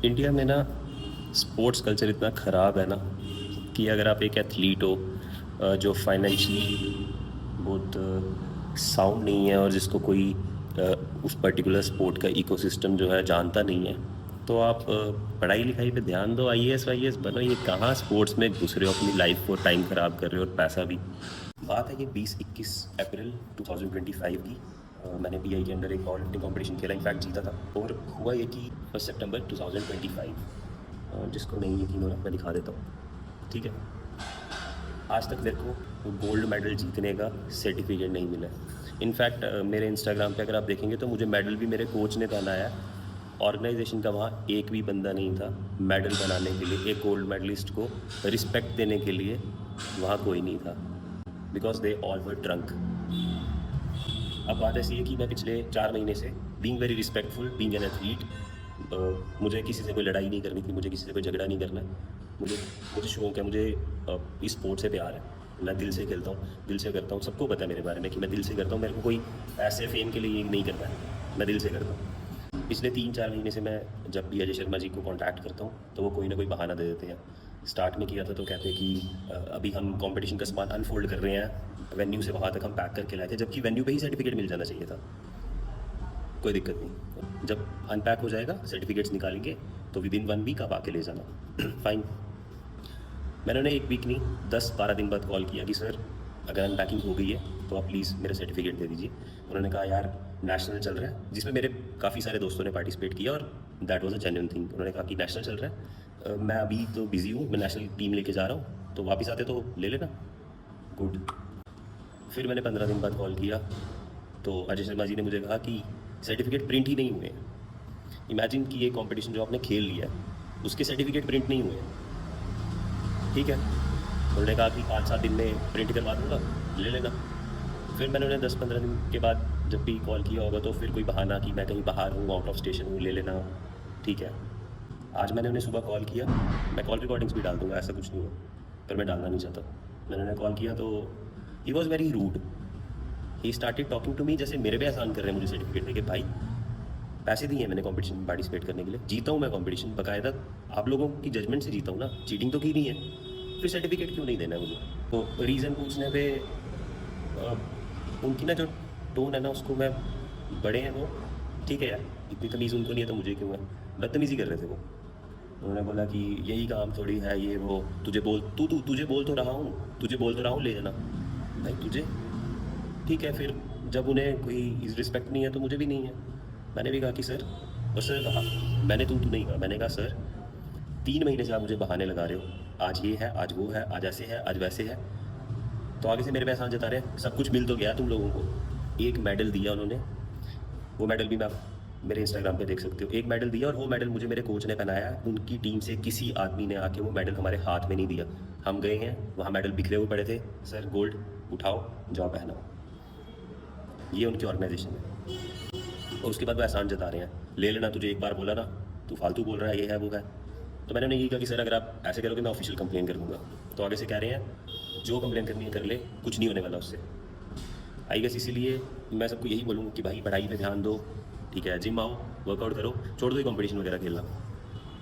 India में ना sports culture इतना ख़राब है ना कि अगर आप एक एथलीट हो जो फाइनेंशियली बहुत साउंड नहीं है और जिसको कोई उस पर्टिकुलर स्पोर्ट का इकोसिस्टम जो है जानता नहीं है, तो आप पढ़ाई लिखाई पे ध्यान दो, आईएएस वाईएएस बनो। ये कहाँ स्पोर्ट्स में घुस रहे हो, अपनी लाइफ को टाइम ख़राब कर रहे हो और पैसा भी। बात है ये 20-21 अप्रैल 2025 की। मैंने पीआई के अंदर एक पावर लिफ्टिंग कॉम्पिटिशन खेला, इनफैक्ट जीता था। और हुआ ये कि 1 सितंबर 2025, जिसको नहीं यकीन हो रहा मैं दिखा देता हूँ, ठीक है। आज तक मेरे को गोल्ड मेडल जीतने का सर्टिफिकेट नहीं मिला है। इनफैक्ट मेरे इंस्टाग्राम पे अगर आप देखेंगे तो मुझे मेडल भी मेरे कोच ने बनाया है। ऑर्गेनाइजेशन का वहाँ एक भी बंदा नहीं था मेडल बनाने के लिए, एक गोल्ड मेडलिस्ट को रिस्पेक्ट देने के लिए वहाँ कोई नहीं था, because they all were drunk. अब बात ऐसी है कि मैं पिछले 4 महीने से being very respectful, being an athlete, मुझे किसी से कोई लड़ाई नहीं करनी थी, मुझे किसी से कोई झगड़ा नहीं करना है। मुझे मुझे शौक है, मुझे इस स्पोर्ट से प्यार है। मैं दिल से खेलता हूँ, दिल से करता हूँ। सबको पता है मेरे बारे में कि मैं दिल से करता हूँ। मेरे को कोई पैसे फेम के लिए नहीं करना है, मैं दिल से करता हूँ। पिछले 3-4 महीने से मैं जब भी अजय शर्मा जी को कांटेक्ट करता हूँ तो वो कोई ना कोई बहाना दे देते हैं। स्टार्ट में किया था तो कहते हैं कि अभी हम कंपटीशन का सामान अनफोल्ड कर रहे हैं, वेन्यू से वहाँ तक हम पैक करके लाए थे, जबकि वेन्यू पे ही सर्टिफिकेट मिल जाना चाहिए था। कोई दिक्कत नहीं, जब अनपैक हो जाएगा सर्टिफिकेट्स निकालेंगे तो विदिन 1 वीक आप आके ले जाना। फाइन। मैंने उन्हें 1 वीक नहीं 10-12 दिन बाद कॉल किया कि सर अगर अनपैकिंग हो गई है तो आप प्लीज़ मेरा सर्टिफिकेट दे दीजिए। उन्होंने कहा यार नेशनल चल रहा है, जिसमें मेरे काफ़ी सारे दोस्तों ने पार्टिसिपेट किया और that was a genuine thing. उन्होंने कहा कि नेशनल चल रहा है, मैं अभी तो बिज़ी हूँ, मैं नेशनल टीम लेके जा रहा हूँ, तो वापस आते तो ले लेना। गुड। फिर मैंने 15 दिन बाद कॉल किया तो अजय शर्मा जी ने मुझे कहा कि सर्टिफिकेट प्रिंट ही नहीं हुए। इमेजिन कि ये कंपटीशन जो आपने खेल लिया है उसके सर्टिफिकेट प्रिंट नहीं हुए, ठीक है। उन्होंने कहा कि 5-7 दिन में प्रिंट करवा दूँगा, ले लेना। फिर मैंने उन्हें 10-15 दिन के बाद जब भी कॉल किया होगा तो फिर कोई बहाना कि मैं कहीं बाहर हूँ, आउट ऑफ स्टेशन हूँ, ले लेना, ठीक है। आज मैंने उन्हें सुबह कॉल किया, मैं कॉल रिकॉर्डिंग्स भी डाल दूँगा, ऐसा कुछ नहीं है, पर मैं डालना नहीं चाहता। मैंने उन्हें कॉल किया तो he was very rude. He started talking to me जैसे मेरे पे एहसान कर रहे हैं मुझे सर्टिफिकेट दे के। भाई पैसे दिए हैं मैंने कंपटीशन में पार्टिसिपेट करने के लिए, जीता हूँ मैं कंपटीशन बाकायदा, आप लोगों की जजमेंट से जीता हूँ ना, चीटिंग तो की नहीं है, फिर सर्टिफिकेट क्यों नहीं देना है मुझे? तो रीज़न पूछने पे उनकी ना जो टोन है ना, उसको मैं, बड़े हैं वो, ठीक है यार, इतनी तमीज़ उनको नहीं है तो मुझे क्यों है। बदतमीज़ी कर रहे थे वो। उन्होंने बोला कि यही काम थोड़ी है ये वो, तुझे बोल तुझे बोल तो रहा हूँ, तुझे बोल तो रहा हूँ ले जाना। भाई तुझे, ठीक है। फिर जब उन्हें कोई रिस्पेक्ट नहीं है तो मुझे भी नहीं है। मैंने भी कहा कि सर, और सर कहा, मैंने तू नहीं कहा, मैंने कहा सर 3 महीने से आप मुझे बहाने लगा रहे हो, आज ये है, आज वो है, आज ऐसे है, आज वैसे है, तो आगे से मेरे पे एहसान जता रहे हैं। सब कुछ मिल तो गया तुम लोगों को, एक मेडल दिया उन्होंने, वो मेडल भी मैं आप मेरे इंस्टाग्राम पे देख सकते हो। एक मेडल दिया और वो मेडल मुझे मेरे कोच ने पहनाया। उनकी टीम से किसी आदमी ने आके वो मेडल हमारे हाथ में नहीं दिया। हम गए हैं वहाँ, मेडल बिखरे हुए पड़े थे, सर गोल्ड उठाओ जाओ पहनाओ। ये उनकी ऑर्गेनाइजेशन है। और उसके बाद वो एहसान जता रहे हैं, ले लेना, तुझे एक बार बोला ना, तू फालतू बोल रहा है, ये है वो है। तो मैंने उन्हें यही कहा कि सर अगर आप ऐसे करोगे मैं ऑफिशियल कंप्लेन कर दूँगा। तो आगे से कह रहे हैं जो कंप्लेन करनी है कर ले, कुछ नहीं होने वाला उससे। आई गेस इसीलिए मैं सबको यही बोलूँगा कि भाई पढ़ाई पे ध्यान दो, ठीक है, जिम आओ, वर्कआउट करो, छोड़ दो ये कंपटीशन वगैरह खेलना,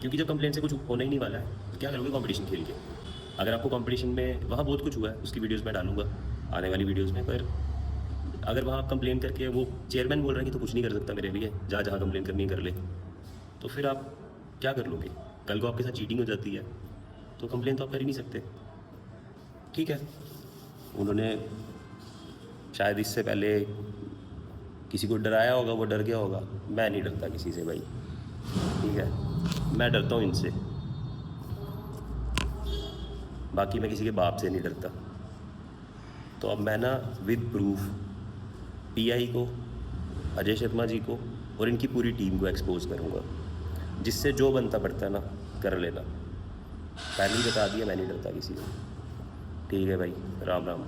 क्योंकि जब कंप्लेन से कुछ होना ही नहीं वाला है तो क्या करोगे कंपटीशन खेल के। अगर आपको कंपटीशन में वहाँ बहुत कुछ हुआ है, उसकी वीडियोज़ मैं डालूँगा आने वाली वीडियोज़ में, पर अगर वहाँ आप कंप्लेन करके, वो चेयरमैन बोल रहा है कि तो कुछ नहीं कर सकता मेरे लिए, जहाँ कंप्लेन करनी है कर ले, तो फिर आप क्या कर लोगे? कल को आपके साथ चीटिंग हो जाती है तो कंप्लेन तो आप कर ही नहीं सकते, ठीक है। उन्होंने शायद इससे पहले किसी को डराया होगा, वो डर गया होगा। मैं नहीं डरता किसी से भाई, ठीक है, मैं डरता हूँ इनसे, बाकी मैं किसी के बाप से नहीं डरता। तो अब मैं ना विद प्रूफ पीआई को, अजय शर्मा जी को और इनकी पूरी टीम को एक्सपोज करूँगा, जिससे जो बनता पड़ता है ना कर लेना। पहले ही बता दिया, मैं नहीं डरता किसी से, ठीक है भाई, राम राम।